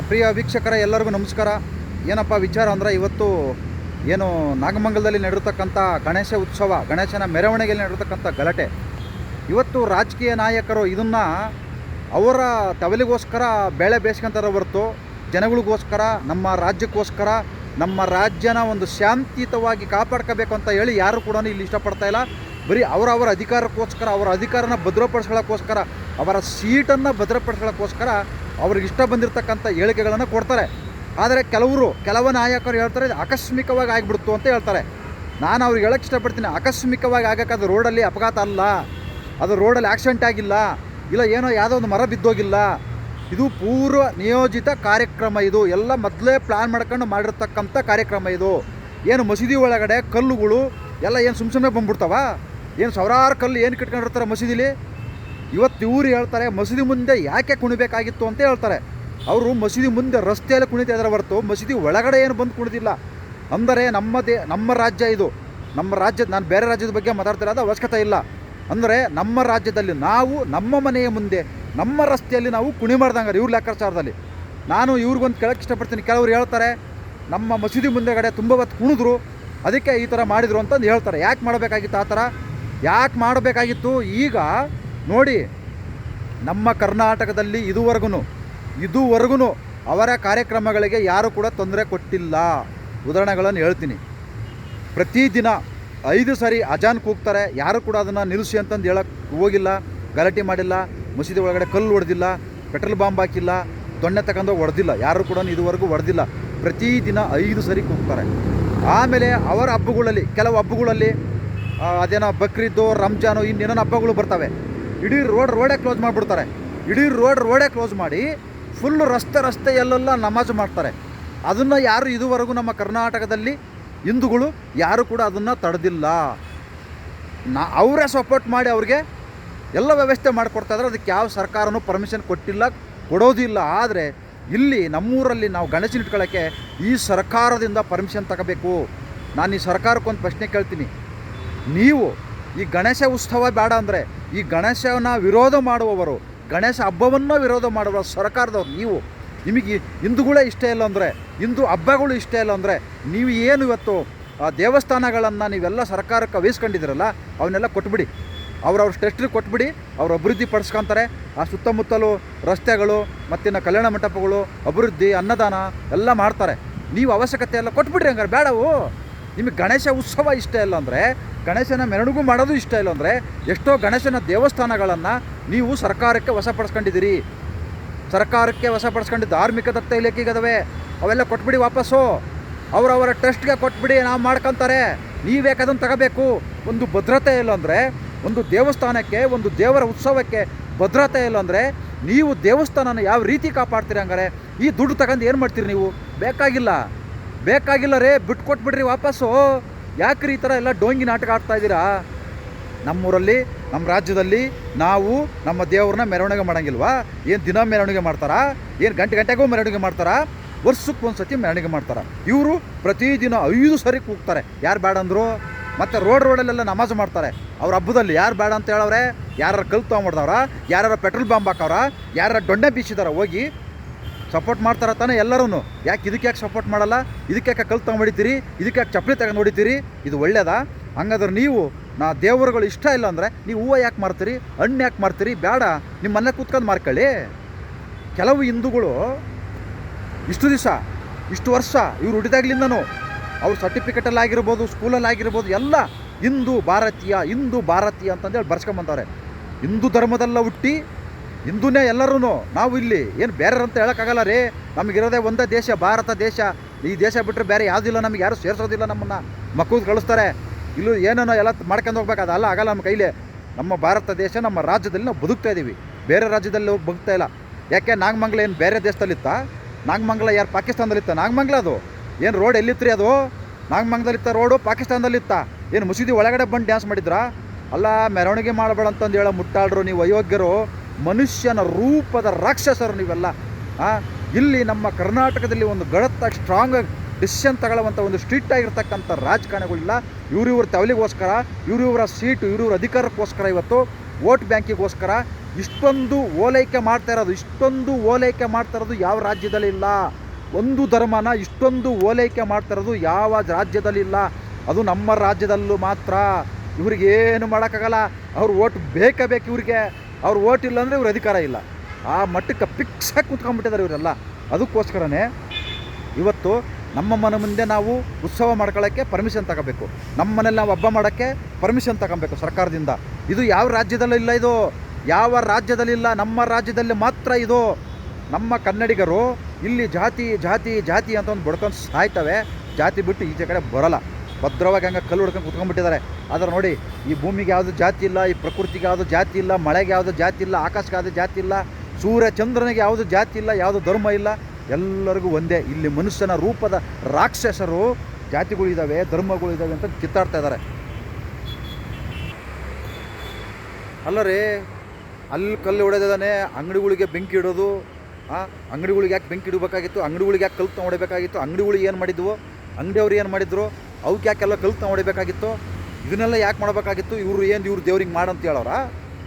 ಪ್ರಿಯ ವೀಕ್ಷಕರ ಎಲ್ಲರಿಗೂ ನಮಸ್ಕಾರ. ಏನಪ್ಪ ವಿಚಾರ ಅಂದರೆ, ಇವತ್ತು ಏನು ನಾಗಮಂಗಲದಲ್ಲಿ ನಡೆರತಕ್ಕಂಥ ಗಣೇಶ ಉತ್ಸವ, ಗಣೇಶನ ಮೆರವಣಿಗೆಯಲ್ಲಿ ನಡೆರತಕ್ಕಂಥ ಗಲಾಟೆ, ಇವತ್ತು ರಾಜಕೀಯ ನಾಯಕರು ಇದನ್ನು ಅವರ ತವಲಿಗೋಸ್ಕರ ಬೇಳೆ ಬೇಯಿಸ್ಕೊಂತಾರೆ ಹೊರತು ಜನಗಳಿಗೋಸ್ಕರ, ನಮ್ಮ ರಾಜ್ಯಕ್ಕೋಸ್ಕರ, ನಮ್ಮ ರಾಜ್ಯನ ಒಂದು ಶಾಂತಿಯುತವಾಗಿ ಕಾಪಾಡ್ಕೋಬೇಕು ಅಂತ ಹೇಳಿ ಯಾರು ಕೂಡ ಇಲ್ಲಿ ಇಷ್ಟಪಡ್ತಾ ಇಲ್ಲ. ಬರೀ ಅವರವರ ಅಧಿಕಾರಕ್ಕೋಸ್ಕರ, ಅವರ ಅಧಿಕಾರನ ಭದ್ರಪಡಿಸ್ಕೊಳ್ಳೋಕ್ಕೋಸ್ಕರ, ಅವರ ಸೀಟನ್ನು ಭದ್ರಪಡಿಸ್ಕೊಳ್ಳೋಕ್ಕೋಸ್ಕರ ಅವ್ರಿಗೆ ಇಷ್ಟ ಬಂದಿರತಕ್ಕಂಥ ಹೇಳಿಕೆಗಳನ್ನು ಕೊಡ್ತಾರೆ. ಆದರೆ ಕೆಲವು ನಾಯಕರು ಹೇಳ್ತಾರೆ ಇದು ಆಕಸ್ಮಿಕವಾಗಿ ಆಗಿಬಿಡ್ತು ಅಂತ ಹೇಳ್ತಾರೆ. ನಾನು ಅವ್ರಿಗೆ ಹೇಳೋಕ್ಕೆ ಇಷ್ಟಪಡ್ತೀನಿ, ಆಕಸ್ಮಿಕವಾಗಿ ಆಗೋಕ್ಕಾದ ರೋಡಲ್ಲಿ ಅಪಘಾತ ಅಲ್ಲ, ಅದು ರೋಡಲ್ಲಿ ಆಕ್ಸಿಡೆಂಟ್ ಆಗಿಲ್ಲ, ಇಲ್ಲ ಏನೋ ಯಾವುದೋ ಒಂದು ಮರ ಬಿದ್ದೋಗಿಲ್ಲ. ಇದು ಪೂರ್ವ ನಿಯೋಜಿತ ಕಾರ್ಯಕ್ರಮ. ಇದು ಎಲ್ಲ ಮೊದಲೇ ಪ್ಲ್ಯಾನ್ ಮಾಡ್ಕೊಂಡು ಮಾಡಿರ್ತಕ್ಕಂಥ ಕಾರ್ಯಕ್ರಮ. ಇದು ಏನು ಮಸೀದಿ ಒಳಗಡೆ ಕಲ್ಲುಗಳು ಎಲ್ಲ ಏನು ಸುಮ್ಮನೆ ಬಂದ್ಬಿಡ್ತಾವ? ಏನು ಸಾವಿರಾರು ಕಲ್ಲು ಏನು ಕಿಟ್ಕೊಂಡಿರ್ತಾರೆ ಮಸೀದಿಲಿ? ಇವತ್ತು ಇವರು ಹೇಳ್ತಾರೆ ಮಸೀದಿ ಮುಂದೆ ಯಾಕೆ ಕುಣಿಬೇಕಾಗಿತ್ತು ಅಂತ ಹೇಳ್ತಾರೆ. ಅವರು ಮಸೀದಿ ಮುಂದೆ ರಸ್ತೆಯಲ್ಲಿ ಕುಣಿತಾ ಇದ್ದಾರೆ ಹೊರತು ಮಸೀದಿ ಒಳಗಡೆ ಏನು ಬಂದು ಕುಣಿದಿಲ್ಲ. ಅಂದರೆ ನಮ್ಮ ರಾಜ್ಯ ಇದು, ನಮ್ಮ ರಾಜ್ಯದ, ನಾನು ಬೇರೆ ರಾಜ್ಯದ ಬಗ್ಗೆ ಮಾತಾಡ್ತಿರೋದು ಅವಶ್ಯಕತೆ ಇಲ್ಲ. ಅಂದರೆ ನಮ್ಮ ರಾಜ್ಯದಲ್ಲಿ ನಾವು ನಮ್ಮ ಮನೆಯ ಮುಂದೆ ನಮ್ಮ ರಸ್ತೆಯಲ್ಲಿ ನಾವು ಕುಣಿ ಮಾಡ್ದಂಗೆ ಇವ್ರ ಲೆಕ್ಕಾಚಾರದಲ್ಲಿ. ನಾನು ಇವ್ರಿಗೊಂದು ಕೇಳೋಕ್ಕೆ ಇಷ್ಟಪಡ್ತೀನಿ. ಕೆಲವರು ಹೇಳ್ತಾರೆ ನಮ್ಮ ಮಸೀದಿ ಮುಂದೆಗಡೆ ತುಂಬ ಹೊತ್ತು ಕುಣಿದ್ರು, ಅದಕ್ಕೆ ಈ ಥರ ಮಾಡಿದರು ಅಂತಂದು ಹೇಳ್ತಾರೆ. ಯಾಕೆ ಮಾಡಬೇಕಾಗಿತ್ತು ಆ ಥರ? ಯಾಕೆ ಮಾಡಬೇಕಾಗಿತ್ತು? ಈಗ ನೋಡಿ, ನಮ್ಮ ಕರ್ನಾಟಕದಲ್ಲಿ ಇದುವರೆಗೂ ಅವರ ಕಾರ್ಯಕ್ರಮಗಳಿಗೆ ಯಾರೂ ಕೂಡ ತೊಂದರೆ ಕೊಟ್ಟಿಲ್ಲ. ಉದಾಹರಣೆಗಳನ್ನು ಹೇಳ್ತೀನಿ. ಪ್ರತಿದಿನ 5 ಸರಿ ಅಜಾನ್ ಕೂಗ್ತಾರೆ, ಯಾರು ಕೂಡ ಅದನ್ನು ನಿಲ್ಲಿಸಿ ಅಂತಂದು ಹೇಳಕ್ಕೆ ಹೋಗಿಲ್ಲ, ಗಲಾಟೆ ಮಾಡಿಲ್ಲ, ಮಸೀದಿ ಒಳಗಡೆ ಕಲ್ಲು ಹೊಡೆದಿಲ್ಲ, ಪೆಟ್ರೋಲ್ ಬಾಂಬ್ ಹಾಕಿಲ್ಲ, ದೊಣ್ಣೆ ತಗೊಂಡೋಗಿ ಹೊಡೆದಿಲ್ಲ, ಯಾರು ಕೂಡ ಇದುವರೆಗೂ ಹೊಡೆದಿಲ್ಲ. ಪ್ರತಿದಿನ 5 ಸರಿ ಕೂಗ್ತಾರೆ. ಆಮೇಲೆ ಅವರ ಹಬ್ಬಗಳಲ್ಲಿ, ಕೆಲವು ಹಬ್ಬಗಳಲ್ಲಿ ಅದೇನೋ ಬಕ್ರೀದ್ದು, ರಂಜಾನು, ಇನ್ನೇನೋ ಹಬ್ಬಗಳು ಬರ್ತವೆ, ಇಡೀ ರೋಡೇ ಕ್ಲೋಸ್ ಮಾಡಿಬಿಡ್ತಾರೆ. ಇಡೀ ರೋಡೇ ಕ್ಲೋಸ್ ಮಾಡಿ ಫುಲ್ಲು ರಸ್ತೆ ಎಲ್ಲೆಲ್ಲ ನಮಾಜ್ ಮಾಡ್ತಾರೆ. ಅದನ್ನು ಯಾರು ಇದುವರೆಗೂ ನಮ್ಮ ಕರ್ನಾಟಕದಲ್ಲಿ ಹಿಂದೂಗಳು ಯಾರು ಕೂಡ ಅದನ್ನು ತಡೆದಿಲ್ಲ. ಅವರೇ ಸಪೋರ್ಟ್ ಮಾಡಿ ಅವ್ರಿಗೆ ಎಲ್ಲ ವ್ಯವಸ್ಥೆ ಮಾಡಿಕೊಡ್ತಾಯಿದ್ರೆ ಅದಕ್ಕೆ ಯಾವ ಸರ್ಕಾರನೂ ಪರ್ಮಿಷನ್ ಕೊಡೋದಿಲ್ಲ. ಆದರೆ ಇಲ್ಲಿ ನಮ್ಮೂರಲ್ಲಿ ನಾವು ಗಣೇಶನ ಇಟ್ಕೊಳ್ಳೋಕ್ಕೆ ಈ ಸರ್ಕಾರದಿಂದ ಪರ್ಮಿಷನ್ ತಗೋಬೇಕು. ನಾನು ಈ ಸರ್ಕಾರಕ್ಕೊಂದು ಪ್ರಶ್ನೆ ಕೇಳ್ತೀನಿ. ನೀವು ಈ ಗಣೇಶ ಉತ್ಸವ ಬೇಡ ಅಂದರೆ, ಈ ಗಣೇಶನ ವಿರೋಧ ಮಾಡುವವರು, ಗಣೇಶ ಹಬ್ಬವನ್ನು ವಿರೋಧ ಮಾಡುವ ಸರ್ಕಾರದವ್ರು ನಿಮಗೆ ಹಿಂದೂಗಳೇ ಇಷ್ಟ ಇಲ್ಲ ಅಂದರೆ, ಹಿಂದೂ ಹಬ್ಬಗಳು ಇಷ್ಟ ಇಲ್ಲ ಅಂದರೆ, ನೀವು ಏನು ಇವತ್ತು ದೇವಸ್ಥಾನಗಳನ್ನು ನೀವೆಲ್ಲ ಸರ್ಕಾರಕ್ಕೆ ವಹಿಸ್ಕೊಂಡಿದ್ದೀರಲ್ಲ ಅವನ್ನೆಲ್ಲ ಕೊಟ್ಬಿಡಿ. ಅವ್ರವ್ರ ಸ್ಟೆಸ್ಟ್ರಿಗೆ ಕೊಟ್ಬಿಡಿ, ಅವ್ರು ಅಭಿವೃದ್ಧಿ ಪಡಿಸ್ಕೊತಾರೆ. ಆ ಸುತ್ತಮುತ್ತಲು ರಸ್ತೆಗಳು ಮತ್ತಿನ್ನು ಕಲ್ಯಾಣ ಮಂಟಪಗಳು ಅಭಿವೃದ್ಧಿ, ಅನ್ನದಾನ ಎಲ್ಲ ಮಾಡ್ತಾರೆ. ನೀವು ಅವಶ್ಯಕತೆ ಎಲ್ಲ ಕೊಟ್ಬಿಡ್ರಿ. ಹಂಗಾರೆ ಬೇಡವು. ನಿಮಗೆ ಗಣೇಶ ಉತ್ಸವ ಇಷ್ಟ ಇಲ್ಲ ಅಂದರೆ, ಗಣೇಶನ ಮೆರವಣಿಗೆ ಮಾಡೋದು ಇಷ್ಟ ಇಲ್ಲ ಅಂದರೆ, ಎಷ್ಟೋ ಗಣೇಶನ ದೇವಸ್ಥಾನಗಳನ್ನು ನೀವು ಸರ್ಕಾರಕ್ಕೆ ವಶಪಡಿಸ್ಕೊಂಡಿದ್ದೀರಿ. ಸರ್ಕಾರಕ್ಕೆ ವಶಪಡಿಸ್ಕೊಂಡು ಧಾರ್ಮಿಕ ದತ್ತ ಇಲಾಖೆಗದವೆ, ಅವೆಲ್ಲ ಕೊಟ್ಬಿಡಿ ವಾಪಸ್ಸು. ಅವರವರ ಟ್ರಸ್ಟ್ಗೆ ಕೊಟ್ಬಿಡಿ, ನಾವು ಮಾಡ್ಕೊತಾರೆ. ನೀವೇಕದನ್ನು ತಗೋಬೇಕು. ಒಂದು ಭದ್ರತೆ ಇಲ್ಲ ಅಂದರೆ, ಒಂದು ದೇವಸ್ಥಾನಕ್ಕೆ, ಒಂದು ದೇವರ ಉತ್ಸವಕ್ಕೆ ಭದ್ರತೆ ಇಲ್ಲ ಅಂದರೆ ನೀವು ದೇವಸ್ಥಾನನ ಯಾವ ರೀತಿ ಕಾಪಾಡ್ತೀರಿ? ಹಂಗಾರೆ ಈ ದುಡ್ಡು ತಗೊಂಡು ಏನು ಮಾಡ್ತೀರಿ ನೀವು? ಬೇಕಾಗಿಲ್ಲ ರೇ, ಬಿಟ್ಕೊಟ್ಬಿಡ್ರಿ ವಾಪಸ್ಸು. ಯಾಕ್ರಿ ಈ ಥರ ಎಲ್ಲ ಡೋಂಗಿ ನಾಟಕ ಆಡ್ತಾಯಿದ್ದೀರಾ? ನಮ್ಮೂರಲ್ಲಿ, ನಮ್ಮ ರಾಜ್ಯದಲ್ಲಿ ನಾವು ನಮ್ಮ ದೇವ್ರನ್ನ ಮೆರವಣಿಗೆ ಮಾಡೋಂಗಿಲ್ವಾ? ಏನು ದಿನ ಮೆರವಣಿಗೆ ಮಾಡ್ತಾರಾ? ಏನು ಗಂಟೆಗೂ ಮೆರವಣಿಗೆ ಮಾಡ್ತಾರಾ? ವರ್ಷಕ್ಕೆ ಒಂದು ಸತಿ ಮೆರವಣಿಗೆ ಮಾಡ್ತಾರೆ. ಇವರು ಪ್ರತಿದಿನ 5 ಸರಿ ಕೂಗ್ತಾರೆ. ಯಾರು ಬೇಡ ಅಂದರು? ಮತ್ತು ರೋಡಲ್ಲೆಲ್ಲ ನಮಾಜ್ ಮಾಡ್ತಾರೆ. ಅವ್ರ ಹಬ್ಬದಲ್ಲಿ ಯಾರು ಬೇಡ ಅಂತ ಹೇಳವ್ರೆ? ಯಾರು ಕಲ್ಲು ತೊಗೊಂಡ್ಬಿಡ್ದವ್ರ? ಯಾರು ಪೆಟ್ರೋಲ್ ಬಾಂಬ್ ಹಾಕವ್ರ? ಯಾರು ದೊಣ್ಣೆ ಬೀಸಿದಾರ? ಹೋಗಿ ಸಪೋರ್ಟ್ ಮಾಡ್ತಾರೆ ತಾನೆ ಎಲ್ಲರೂ. ಇದಕ್ಕೆ ಯಾಕೆ ಸಪೋರ್ಟ್ ಮಾಡಲ್ಲ? ಇದಕ್ಕೆ ಯಾಕೆ ಕಲ್ಲು ತೊಗೊಂಡಿದ್ದೀರಿ? ಇದಕ್ಕೆ ಯಾಕೆ ಚಪ್ಪಲಿ ತಗೊಂಡು ಹೊಡಿತೀರಿ? ಇದು ಒಳ್ಳೇದಾ? ಹಂಗಾದ್ರೆ ನೀವು ದೇವರುಗಳು ಇಷ್ಟ ಇಲ್ಲ ಅಂದರೆ ನೀವು ಹೂವು ಯಾಕೆ ಮಾರ್ತೀರಿ? ಹಣ್ಣು ಯಾಕೆ ಮಾರ್ತೀರಿ? ಬೇಡ, ನಿಮ್ಮ ಮನೆ ಕೂತ್ಕೊಂಡು ಮಾರ್ಕೊಳ್ಳಿ. ಕೆಲವು ಹಿಂದೂಗಳು ಇಷ್ಟು ದಿವಸ, ಇಷ್ಟು ವರ್ಷ ಇವ್ರು ಹುಟ್ಟಿದಾಗ್ಲಿಂದನೂ ಅವ್ರ ಸರ್ಟಿಫಿಕೇಟಲ್ಲಿ ಆಗಿರ್ಬೋದು, ಸ್ಕೂಲಲ್ಲಿ ಆಗಿರ್ಬೋದು, ಎಲ್ಲ ಹಿಂದೂ ಭಾರತೀಯ ಅಂತಂದೇಳಿ ಬರ್ಸ್ಕೊಂಬಂತಾರೆ. ಹಿಂದೂ ಧರ್ಮದಲ್ಲ ಹುಟ್ಟಿ ಹಿಂದೂನೇ ಎಲ್ಲರೂ. ನಾವು ಇಲ್ಲಿ ಏನು ಬೇರೆ ಅಂತ ಹೇಳೋಕ್ಕಾಗಲ್ಲ ರೀ. ನಮಗಿರೋದೇ ಒಂದೇ ದೇಶ, ಭಾರತ ದೇಶ. ಈ ದೇಶ ಬಿಟ್ಟರೆ ಬೇರೆ ಯಾವುದಿಲ್ಲ. ನಮಗೆ ಯಾರು ಸೇರಿಸೋದಿಲ್ಲ. ನಮ್ಮನ್ನು ಮಕ್ಕಳು ಕಳಿಸ್ತಾರೆ. ಇಲ್ಲೂ ಏನೇನೋ ಎಲ್ಲ ಮಾಡ್ಕೊಂಡು ಹೋಗ್ಬೇಕು. ಅದಲ್ಲ, ಆಗಲ್ಲ ನಮ್ಮ ಕೈಲಿ. ನಮ್ಮ ಭಾರತ ದೇಶ, ನಮ್ಮ ರಾಜ್ಯದಲ್ಲಿ ನಾವು ಬದುಕ್ತಾ ಇದ್ದೀವಿ. ಬೇರೆ ರಾಜ್ಯದಲ್ಲಿ ಹೋಗಿ ಬದುಕ್ತಾ ಇಲ್ಲ. ಯಾಕೆ? ನಾಗಮಂಗಲ ಏನು ಬೇರೆ ದೇಶದಲ್ಲಿತ್ತ? ನಾಗಮಂಗಲ ಯಾರು ಪಾಕಿಸ್ತಾನದಲ್ಲಿತ್ತ? ನಾಗಮಂಗಲ ಅದು ಏನು ರೋಡ್ ಎಲ್ಲಿತ್ತು ರೀ? ಅದು ನಾಗಮಂಗಲದಲ್ಲಿತ್ತ ರೋಡು, ಪಾಕಿಸ್ತಾನದಲ್ಲಿತ್ತ? ಏನು ಮಸೀದಿ ಒಳಗಡೆ ಬಂದು ಡ್ಯಾನ್ಸ್ ಮಾಡಿದ್ರಾ? ಅಲ್ಲ, ಮೆರವಣಿಗೆ ಮಾಡಬೇಡ ಅಂತಂದು ಹೇಳೋ ಮುಟ್ಟಾಡ್ರು ನೀವು, ಅಯೋಗ್ಯರು, ಮನುಷ್ಯನ ರೂಪದ ರಾಕ್ಷಸರು ನೀವೆಲ್ಲ. ಇಲ್ಲಿ ನಮ್ಮ ಕರ್ನಾಟಕದಲ್ಲಿ ಒಂದು ಸ್ಟ್ರಾಂಗ್ ಡಿಸಿಷನ್ ತಗೊಳ್ಳುವಂಥ ಒಂದು ಸ್ಟ್ರಿಕ್ಟ್ ಆಗಿರ್ತಕ್ಕಂಥ ರಾಜಕಾರಣಿಗಳಿಲ್ಲ. ಇವ್ರ ತವಲಿಗೋಸ್ಕರ, ಇವರ ಸೀಟು, ಇವ್ರ ಅಧಿಕಾರಕ್ಕೋಸ್ಕರ ಇವತ್ತು ವೋಟ್ ಬ್ಯಾಂಕಿಗೋಸ್ಕರ ಇಷ್ಟೊಂದು ಓಲೈಕೆ ಮಾಡ್ತಾ ಇರೋದು ಯಾವ ರಾಜ್ಯದಲ್ಲಿ ಇಲ್ಲ. ಒಂದು ಧರ್ಮನ ಇಷ್ಟೊಂದು ಓಲೈಕೆ ಮಾಡ್ತಾ ಇರೋದು ಯಾವ ರಾಜ್ಯದಲ್ಲಿ ಇಲ್ಲ. ಅದು ನಮ್ಮ ರಾಜ್ಯದಲ್ಲೂ ಮಾತ್ರ. ಇವ್ರಿಗೇನು ಮಾಡೋಕ್ಕಾಗಲ್ಲ. ಅವ್ರ ಓಟ್ ಬೇಕೇ ಬೇಕು ಇವ್ರಿಗೆ. ಅವ್ರ ಓಟ್ ಇಲ್ಲ ಅಂದರೆ ಇವ್ರ ಅಧಿಕಾರ ಇಲ್ಲ. ಆ ಮಟ್ಟಕ್ಕೆ ಫಿಕ್ಸಾಗಿ ಕೂತ್ಕೊಂಡ್ಬಿಟ್ಟಿದ್ದಾರೆ ಇವರೆಲ್ಲ. ಅದಕ್ಕೋಸ್ಕರನೇ ಇವತ್ತು ನಮ್ಮ ಮನೆ ಮುಂದೆ ನಾವು ಉತ್ಸವ ಮಾಡ್ಕೊಳ್ಳೋಕ್ಕೆ ಪರ್ಮಿಷನ್ ತಗೋಬೇಕು. ನಮ್ಮ ಮನೇಲಿ ನಾವು ಹಬ್ಬ ಮಾಡೋಕ್ಕೆ ಪರ್ಮಿಷನ್ ತಗೊಬೇಕು ಸರ್ಕಾರದಿಂದ. ಇದು ಯಾವ ರಾಜ್ಯದಲ್ಲೂ ಇಲ್ಲ. ಇದು ಯಾವ ರಾಜ್ಯದಲ್ಲಿಲ್ಲ, ನಮ್ಮ ರಾಜ್ಯದಲ್ಲಿ ಮಾತ್ರ ಇದು. ನಮ್ಮ ಕನ್ನಡಿಗರು ಇಲ್ಲಿ ಜಾತಿ ಜಾತಿ ಜಾತಿ ಅಂತ ಒಂದು ಬಡ್ಕೊಂಡು ಸಾಯ್ತವೆ. ಜಾತಿ ಬಿಟ್ಟು ಈಚೆ ಕಡೆ ಬರೋಲ್ಲ. ಭದ್ರವಾಗಿ ಹಂಗೆ ಕಲ್ಲು ಹೊಡ್ಕೊಂಡು ಕುತ್ಕೊಂಡ್ಬಿಟ್ಟಿದ್ದಾರೆ. ಆದರೆ ನೋಡಿ, ಈ ಭೂಮಿಗೆ ಯಾವುದು ಜಾತಿ ಇಲ್ಲ, ಈ ಪ್ರಕೃತಿಗೆ ಯಾವುದು ಜಾತಿ ಇಲ್ಲ, ಮಳೆಗೆ ಯಾವುದು ಜಾತಿ ಇಲ್ಲ, ಆಕಾಶಕ್ಕೆ ಯಾವುದು ಜಾತಿ ಇಲ್ಲ, ಸೂರ್ಯ ಚಂದ್ರನಿಗೆ ಯಾವುದು ಜಾತಿ ಇಲ್ಲ, ಯಾವುದು ಧರ್ಮ ಇಲ್ಲ, ಎಲ್ಲರಿಗೂ ಒಂದೇ. ಇಲ್ಲಿ ಮನುಷ್ಯನ ರೂಪದ ರಾಕ್ಷಸರು ಜಾತಿಗಳಿದ್ದಾವೆ, ಧರ್ಮಗಳಿದ್ದಾವೆ ಅಂತ ಕಿತ್ತಾಡ್ತಾ ಇದ್ದಾರೆ. ಅಲ್ಲ ರೀ, ಅಲ್ಲಿ ಕಲ್ಲು ಹೊಡೆದಾನೆ, ಅಂಗಡಿಗಳಿಗೆ ಬೆಂಕಿ ಇಡೋದು. ಅಂಗಡಿಗಳಿಗೆ ಯಾಕೆ ಬೆಂಕಿ ಇಡಬೇಕಾಗಿತ್ತು? ಅಂಗಡಿಗಳಿಗೆ ಯಾಕೆ ಕಲ್ತು ಹೊಡಿಬೇಕಾಗಿತ್ತು? ಅಂಗಡಿಗಳಿಗೆ ಏನು ಮಾಡಿದ್ವು? ಅಂಗಡಿಯವ್ರು ಏನು ಮಾಡಿದ್ರು? ಅವಕ್ಕೆ ಯಾಕೆಲ್ಲ ಕಲ್ತು ಹೊಡಿಬೇಕಾಗಿತ್ತು? ಇದನ್ನೆಲ್ಲ ಯಾಕೆ ಮಾಡಬೇಕಾಗಿತ್ತು? ಇವ್ರು ದೇವ್ರಿಗೆ ಮಾಡಂತ ಹೇಳೋರ?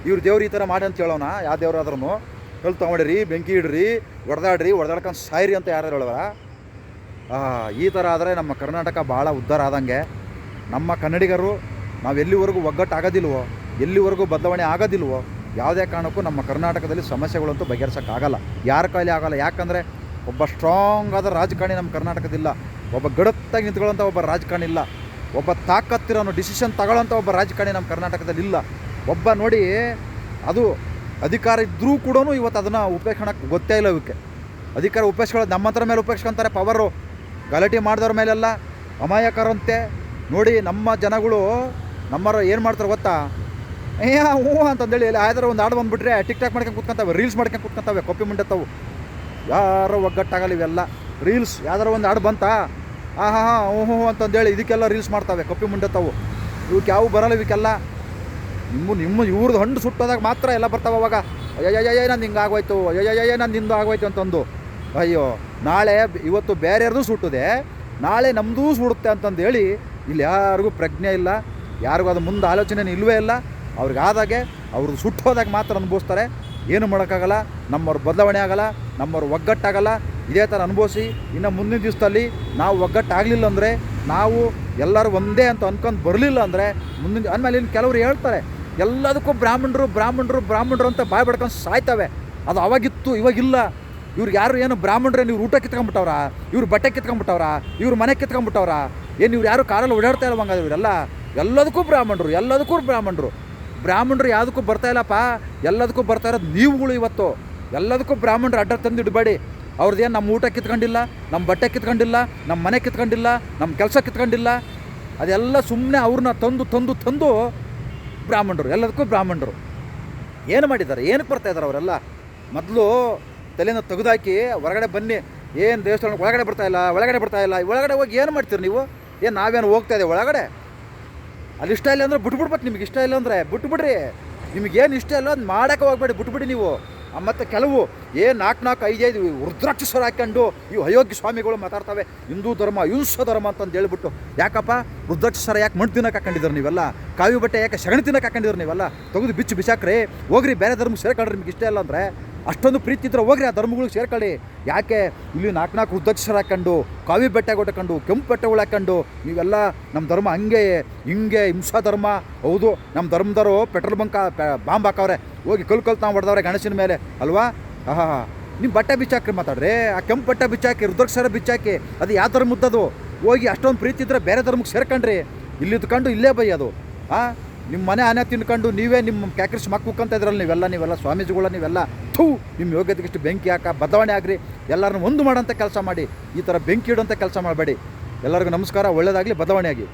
ಇವ್ರು ದೇವ್ರು ಈ ಥರ ಮಾಡಿ ಅಂತ ಹೇಳೋಣ? ಯಾವ ದೇವ್ರಾದ್ರೂ ಕಲ್ತು ಹೊಡಿರಿ, ಬೆಂಕಿ ಇಡ್ರಿ, ಹೊಡೆದಾಡ್ಕೊಂಡು ಸಾಯ್ರಿ ಅಂತ ಯಾರು ಹೇಳೋರ? ಈ ಥರ ಆದರೆ ನಮ್ಮ ಕರ್ನಾಟಕ ಭಾಳ ಉದ್ಧಾರ ಆದಂಗೆ. ನಮ್ಮ ಕನ್ನಡಿಗರು ನಾವು ಎಲ್ಲಿವರೆಗೂ ಒಗ್ಗಟ್ಟಾಗೋದಿಲ್ವೋ, ಎಲ್ಲಿವರೆಗೂ ಬದಲಾವಣೆ ಆಗೋದಿಲ್ವೋ, ಯಾವುದೇ ಕಾರಣಕ್ಕೂ ನಮ್ಮ ಕರ್ನಾಟಕದಲ್ಲಿ ಸಮಸ್ಯೆಗಳಂತೂ ಬಗೆಹರಿಸೋಕ್ಕಾಗಲ್ಲ. ಯಾರ ಕೈಲಿ ಆಗಲ್ಲ. ಯಾಕಂದರೆ ಒಬ್ಬ ಸ್ಟ್ರಾಂಗ್ ಆದ ರಾಜಕಾರಣಿ ನಮ್ಮ ಕರ್ನಾಟಕದಿಲ್ಲ. ಒಬ್ಬ ಗಡತ್ತಾಗಿ ನಿಂತ್ಕೊಳ್ಳೋಂಥ ಒಬ್ಬ ರಾಜಕಾರಣಿ ಇಲ್ಲ. ಒಬ್ಬ ತಾಕತ್ತಿರೋನು ಡಿಸಿಷನ್ ತಗೊಳ್ಳೋಂಥ ಒಬ್ಬ ರಾಜಕಾರಣಿ ನಮ್ಮ ಕರ್ನಾಟಕದಲ್ಲಿ ಇಲ್ಲ. ಒಬ್ಬ ನೋಡಿ, ಅದು ಅಧಿಕಾರ ಇದ್ದರೂ ಕೂಡ ಇವತ್ತು ಅದನ್ನು ಉಪೇಕ್ಷಣಕ್ಕೆ ಗೊತ್ತೇ ಇಲ್ಲ. ಇವಕ್ಕೆ ಅಧಿಕಾರ ಉಪೇಕ್ಷಿಸೋದು ನಮ್ಮಂತರ ಮೇಲೆ ಉಪೇಕ್ಷಿಸ್ಕೊಂತಾರೆ. ಪವರು ಗಲಾಟೆ ಮಾಡಿದವ್ರ ಮೇಲೆಲ್ಲ ಅಮಾಯಕರಂತೆ. ನೋಡಿ, ನಮ್ಮ ಜನಗಳು ನಮ್ಮರು ಏನು ಮಾಡ್ತಾರೆ ಗೊತ್ತಾ? ಹ್ಞೂ ಅಂತಂದೇಳಿ ಯಾವ್ದಾರು ಒಂದು ಹಾಡು ಬಂದುಬಿಟ್ರೆ ಟಿಕ್ ಮಾಡ್ಕೊಂಡು ಕೂತ್ಕೊಂತವೆ, ರೀಲ್ಸ್ ಮಾಡ್ಕೊಂಡು ಕೂತ್ಕೊಂತವೆ, ಕೊಪ್ಪಿ ಮುಂಡೆತ್ತವು. ಯಾರೋ ಒಗ್ಗಟ್ಟಾಗಲ್ಲ ಇವೆಲ್ಲ. ರೀಲ್ಸ್ ಯಾವ್ದಾರು ಒಂದು ಹಾಡು ಬಂತಾ, ಹ್ಞೂ ಅಂತಂದೇಳಿ ಇದಕ್ಕೆಲ್ಲ ರೀಲ್ಸ್ ಮಾಡ್ತವೆ, ಕೊಪ್ಪಿ ಮುಂಡೆತ್ತವು. ಇವಕ್ಕೆ ಯಾವ ಬರಲ್ಲ. ಇವಕ್ಕೆಲ್ಲ ಇವ್ರದ್ದು ಹಣ್ಣು ಸುಟ್ಟೋದಾಗ ಮಾತ್ರ ಎಲ್ಲ ಬರ್ತಾವೆ. ಅವಾಗ ಅಯ್ಯಯ್ಯ ನಂದು ಹಿಂಗೆ ಆಗೋಯ್ತು, ಅಯ್ಯಯ್ಯ ನಂದು ಹಿಂದು ಆಗೋಯ್ತು ಅಂತಂದು. ಅಯ್ಯೋ, ನಾಳೆ ಇವತ್ತು ಬೇರೆಯವ್ರದ್ದು ಸುಟ್ಟಿದೆ, ನಾಳೆ ನಮ್ಮದೂ ಸುಡುತ್ತೆ ಅಂತಂದೇಳಿ ಇಲ್ಲಿ ಯಾರಿಗೂ ಪ್ರಜ್ಞೆ ಇಲ್ಲ. ಯಾರಿಗೂ ಅದು ಮುಂದೆ ಆಲೋಚನೆ ಇಲ್ಲವೇ ಇಲ್ಲ. ಅವ್ರಿಗಾದಾಗೆ ಅವ್ರದ್ದು ಸುಟ್ಟು ಹೋದಾಗ ಮಾತ್ರ ಅನುಭವಿಸ್ತಾರೆ. ಏನು ಮಾಡೋಕ್ಕಾಗಲ್ಲ. ನಮ್ಮವ್ರು ಬದಲಾವಣೆ ಆಗಲ್ಲ, ನಮ್ಮವ್ರು ಒಗ್ಗಟ್ಟಾಗಲ್ಲ. ಇದೇ ಥರ ಅನುಭವಿಸಿ ಇನ್ನು ಮುಂದಿನ ದಿವಸದಲ್ಲಿ ನಾವು ಒಗ್ಗಟ್ಟಾಗಲಿಲ್ಲ ಅಂದರೆ, ನಾವು ಎಲ್ಲರೂ ಒಂದೇ ಅಂತ ಅನ್ಕೊಂಡು ಬರಲಿಲ್ಲ ಅಂದರೆ ಮುಂದಿನ ಆಮೇಲೆ ಇನ್ನು ಕೆಲವರು ಹೇಳ್ತಾರೆ ಎಲ್ಲದಕ್ಕೂ ಬ್ರಾಹ್ಮಣರು ಅಂತ ಬಾಯ್ ಬಡ್ಕೊಂಡು ಸಾಯ್ತವೆ. ಅದು ಅವಾಗಿತ್ತು, ಇವಾಗಿಲ್ಲ. ಇವ್ರಿಗೆ ಯಾರು ಏನು ಬ್ರಾಹ್ಮಣರೇ? ಇವ್ರು ಊಟ ಕಿತ್ಕೊಂಡ್ಬಿಟ್ಟವ್ರ, ಇವ್ರು ಬಟ್ಟೆ ಕಿತ್ಕೊಂಡ್ಬಿಟ್ಟವ್ರ, ಇವ್ರು ಮನೆ ಕಿತ್ಕೊಂಡ್ಬಿಟ್ಟವ್ರ, ಏನು ಇವ್ರು ಯಾರು ಕಾರಲ್ಲಿ ಓಡಾಡ್ತಾ ಇಲ್ಲವಂಗ? ಇವರೆಲ್ಲ ಎಲ್ಲದಕ್ಕೂ ಬ್ರಾಹ್ಮಣರು ಯಾವುದಕ್ಕೂ ಬರ್ತಾ ಇಲ್ಲಪ್ಪ. ಎಲ್ಲದಕ್ಕೂ ಬರ್ತಾ ಇರೋದು ನೀವುಗಳು. ಇವತ್ತು ಎಲ್ಲದಕ್ಕೂ ಬ್ರಾಹ್ಮಣರು ಅಡ್ಡ ತಂದು ಇಡಬೇಡಿ. ಅವ್ರದ್ದೇನು ನಮ್ಮ ಊಟ ಕಿತ್ಕೊಂಡಿಲ್ಲ, ನಮ್ಮ ಬಟ್ಟೆ ಕಿತ್ಕೊಂಡಿಲ್ಲ, ನಮ್ಮ ಮನೆ ಕಿತ್ಕೊಂಡಿಲ್ಲ, ನಮ್ಮ ಕೆಲಸ ಕಿತ್ಕೊಂಡಿಲ್ಲ. ಅದೆಲ್ಲ ಸುಮ್ಮನೆ ಅವ್ರನ್ನ ತಂದು ಬ್ರಾಹ್ಮಣರು, ಎಲ್ಲದಕ್ಕೂ ಬ್ರಾಹ್ಮಣರು ಏನು ಮಾಡಿದ್ದಾರೆ? ಏನಕ್ಕೆ ಬರ್ತಾ ಇದ್ದಾರೆ ಅವರೆಲ್ಲ? ಮೊದಲು ತಲೆನ ತೆಗೆದಾಕಿ ಹೊರಗಡೆ ಬನ್ನಿ. ಏನು ದೇವಸ್ಥಾನ ಒಳಗಡೆ ಬರ್ತಾ ಇಲ್ಲ. ಒಳಗಡೆ ಹೋಗಿ ಏನು ಮಾಡ್ತೀರಿ ನೀವು? ಏನು ನಾವೇನು ಹೋಗ್ತಾ ಇದ್ದೇವೆ ಒಳಗಡೆ? ಅಲ್ಲಿ ಇಷ್ಟ ಇಲ್ಲ ಅಂದರೆ ಬಿಟ್ಬಿಡ್ಬೇಕು. ನಿಮಗೆ ಇಷ್ಟ ಇಲ್ಲ ಅಂದರೆ ಬಿಟ್ಬಿಡ್ರಿ. ನಿಮಗೇನು ಇಷ್ಟ ಇಲ್ಲ ಅದು ಮಾಡೋಕ್ಕೆ ಹೋಗ್ಬೇಡಿ, ಬಿಟ್ಬಿಡಿ ನೀವು. ಮತ್ತು ಕೆಲವು 4-5 ರುದ್ರಾಕ್ಷರ ಹಾಕ್ಕೊಂಡು ಇವು ಅಯೋಗ್ಯ ಸ್ವಾಮಿಗಳು ಮಾತಾಡ್ತವೆ, ಹಿಂದೂ ಧರ್ಮ ಹಿಂಸಾ ಧರ್ಮ ಅಂತಂದು ಹೇಳ್ಬಿಟ್ಟು. ಯಾಕಪ್ಪ ರುದ್ರಾಕ್ಷರ ಯಾಕೆ ಮಣ್ಣು ತಿನ್ನಕ್ಕೆ ಹಾಕೊಂಡಿದ್ರು ನೀವೆಲ್ಲ? ಕಾವಿ ಬಟ್ಟೆ ಯಾಕೆ ಸಗಣಿ ತಿನ್ನಕ್ಕೆ ಹಾಕೊಂಡಿದ್ರು ನೀವೆಲ್ಲ? ತೆಗೆದು ಬಿಸಾಕ್ರಿ, ಹೋಗ್ರಿ ಬೇರೆ ಧರ್ಮಕ್ಕೆ ಸೇರ್ಕೊಳ್ರಿ. ನಿಮ್ಗೆ ಇಷ್ಟ ಇಲ್ಲ ಅಂದರೆ ಅಷ್ಟೊಂದು ಪ್ರೀತಿ ಇದ್ರೆ ಹೋಗ್ರಿ ಆ ಧರ್ಮಗಳಿಗೆ ಸೇರ್ಕೊಳ್ಳಿ. ಯಾಕೆ ಇಲ್ಲಿ 4 ರುದ್ರಾಕ್ಷರ ಹಾಕ್ಕೊಂಡು, ಕಾವಿ ಬಟ್ಟೆ ಕೊಟ್ಟಕೊಂಡು, ಕೆಂಪು ಬಟ್ಟೆಗಳು ಹಾಕ್ಕೊಂಡು ನೀವೆಲ್ಲ ನಮ್ಮ ಧರ್ಮ ಹಂಗೆ ಹಿಂಗೆ ಹಿಂಸಾ ಧರ್ಮ? ಹೌದು, ನಮ್ಮ ಧರ್ಮದವರು ಪೆಟ್ರೋಲ್ ಬಾಂಬ್ ಹಾಕವ್ರೆ, ಹೋಗಿ ಕಲ್ತಾವು ಹೊಡೆದವ್ರೆ ಗಣೇಶನ ಮೇಲೆ ಅಲ್ವಾ? ನಿಮ್ಮ ಬಟ್ಟೆ ಬಿಚ್ಚಾಕ್ರಿ ಮಾತಾಡ್ರಿ. ಆ ಕೆಂಪು ಬಟ್ಟೆ ಬಿಚ್ಚಾಕಿ, ರುದ್ರಾಕ್ಷರ ಬಿಚ್ಚಾಕಿ. ಅದು ಯಾವ ಧರ್ಮದ್ದದು? ಹೋಗಿ ಅಷ್ಟೊಂದು ಪ್ರೀತಿ ಇದ್ದರೆ ಬೇರೆ ಧರ್ಮಕ್ಕೆ ಸೇರ್ಕೊಂಡ್ರಿ. ಇಲ್ಲಿದ್ಕೊಂಡು ಇಲ್ಲೇ ಬೈಯೋದು. ನಿಮ್ಮ ಮನೆ ಆನೆ ತಿನ್ಕೊಂಡು ನೀವೇ ನಿಮ್ಮ ಕ್ಯಾಕ್ರಿಸ್ ಮಕ್ಕ ಕುಕ್ಕಂತ ಇದ್ರಲ್ಲ ನೀವೆಲ್ಲ ಸ್ವಾಮೀಜಿಗಳ. ನೀವೆಲ್ಲ ನಿಮ್ಮ ಯೋಗ್ಯತೆಗಿಷ್ಟು ಬೆಂಕಿ ಹಾಕ, ಬದಲಾವಣೆ ಆಗ್ರಿ. ಎಲ್ಲರನ್ನೂ ಒಂದು ಮಾಡೋಂಥ ಕೆಲಸ ಮಾಡಿ. ಈ ಥರ ಬೆಂಕಿ ಇಡೋಂಥ ಕೆಲಸ ಮಾಡಬೇಡಿ. ಎಲ್ಲರಿಗೂ ನಮಸ್ಕಾರ. ಒಳ್ಳೆಯದಾಗಲಿ, ಬದಲಾವಣೆ ಆಗಿ.